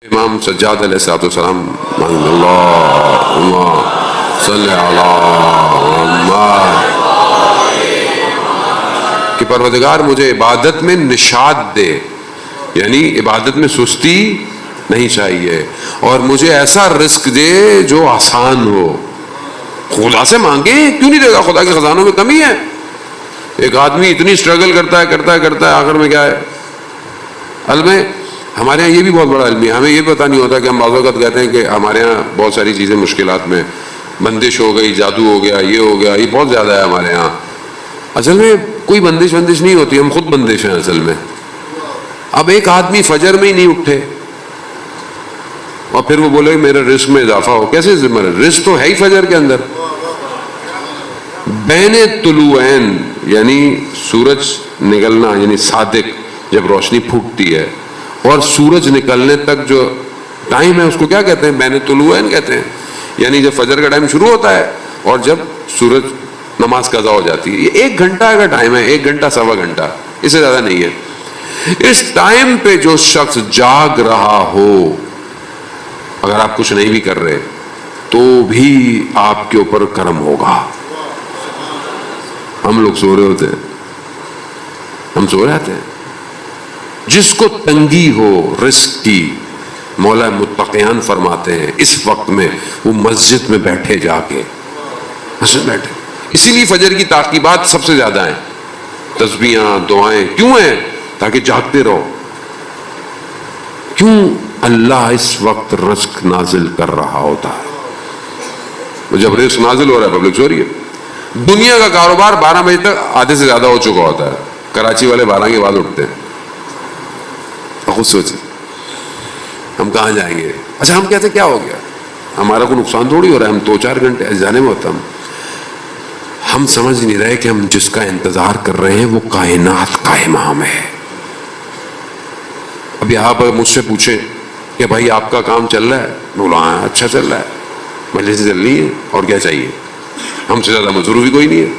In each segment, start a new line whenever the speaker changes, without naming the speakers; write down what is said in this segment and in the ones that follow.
امام سجاد علیہ السلام اللہم صلی علی محمد کہ پروردگار مجھے عبادت میں نشاط دے، یعنی عبادت میں سستی نہیں چاہیے، اور مجھے ایسا رزق دے جو آسان ہو۔ خدا سے مانگے، کیوں نہیں دے گا؟ خدا کے خزانوں میں کمی ہے؟ ایک آدمی اتنی سٹرگل کرتا ہے آخر میں کیا ہے؟ علم ہے۔ ہمارے ہاں یہ بھی بہت بڑا علم ہے، ہمیں یہ پتہ نہیں ہوتا کہ ہم بعض اوقات کہتے ہیں کہ ہمارے ہاں بہت ساری چیزیں مشکلات میں، بندش ہو گئی، جادو ہو گیا، یہ ہو گیا، یہ بہت زیادہ ہے ہمارے ہاں۔ اصل میں کوئی بندش نہیں ہوتی، ہم خود بندش ہیں اصل میں۔ اب ایک آدمی فجر میں ہی نہیں اٹھے اور پھر وہ بولے میرے رزق میں اضافہ ہو، کیسے رزق تو ہے ہی فجر کے اندر۔ بین طلوعین یعنی سورج نکلنا، یعنی صادق جب روشنی پھوٹتی ہے اور سورج نکلنے تک جو ٹائم ہے اس کو کیا کہتے ہیں؟ بین طلوعین کہتے ہیں، یعنی جب فجر کا ٹائم شروع ہوتا ہے اور جب سورج نماز قضا ہو جاتی ہے، یہ 1 گھنٹہ کا ٹائم ہے، 1 گھنٹہ سوا گھنٹہ، اس سے زیادہ نہیں ہے۔ اس ٹائم پہ جو شخص جاگ رہا ہو، اگر آپ کچھ نہیں بھی کر رہے تو بھی آپ کے اوپر کرم ہوگا۔ ہم لوگ سو رہے ہوتے ہیں، ہم سو رہے ہیں۔ جس کو تنگی ہو رزق کی، مولا متقیان فرماتے ہیں اس وقت میں وہ مسجد میں بیٹھے، جا کے مسجد بیٹھے۔ اسی لیے فجر کی تعقیبات سب سے زیادہ ہیں، تسبیحاں، دعائیں، کیوں ہیں؟ تاکہ جاگتے رہو۔ کیوں؟ اللہ اس وقت رزق نازل کر رہا ہوتا ہے۔ جب رزق نازل ہو رہا ہے پبلک سو رہی ہے۔ دنیا کا کاروبار 12 بجے تک آدھے سے زیادہ ہو چکا ہوتا ہے، کراچی والے 12 کے بعد اٹھتے ہیں۔ خود سوچیں ہم کہاں جائیں گے؟ اچھا ہم کہتے ہیں کیا ہو گیا؟ ہمارا کوئی نقصان تھوڑی ہو رہا ہے، ہم 2-4 گھنٹے جانے میں ہوتا ہم سمجھ نہیں رہے کہ ہم جس کا انتظار کر رہے ہیں وہ کائنات کا امام ہے۔ اب یہاں پر مجھ سے پوچھیں کہ بھائی آپ کا کام چل رہا ہے؟ بولا ہاں اچھا چل رہا ہے، مجلس چل رہی ہے، اور کیا چاہیے؟ ہم سے زیادہ مزدور بھی کوئی نہیں ہے،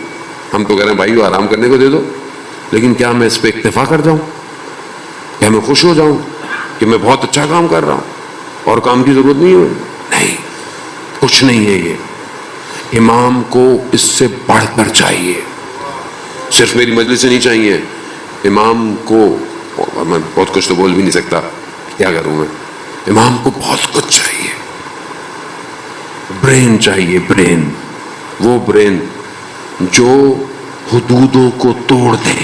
ہم تو کہہ رہے ہیں بھائی آرام کرنے کو دے دو، لیکن کیا میں اس پہ اکتفا کر جاؤں؟ کیا میں خوش ہو جاؤں کہ میں بہت اچھا کام کر رہا ہوں اور کام کی ضرورت نہیں ہے؟ نہیں، کچھ نہیں ہے یہ۔ امام کو اس سے بڑھ کر چاہیے، صرف میری مجلس سے نہیں چاہیے، امام کو، میں بہت کچھ تو بول بھی نہیں سکتا، کیا کروں میں، امام کو بہت کچھ چاہیے۔ برین چاہیے، برین، وہ برین جو حدودوں کو توڑ دے۔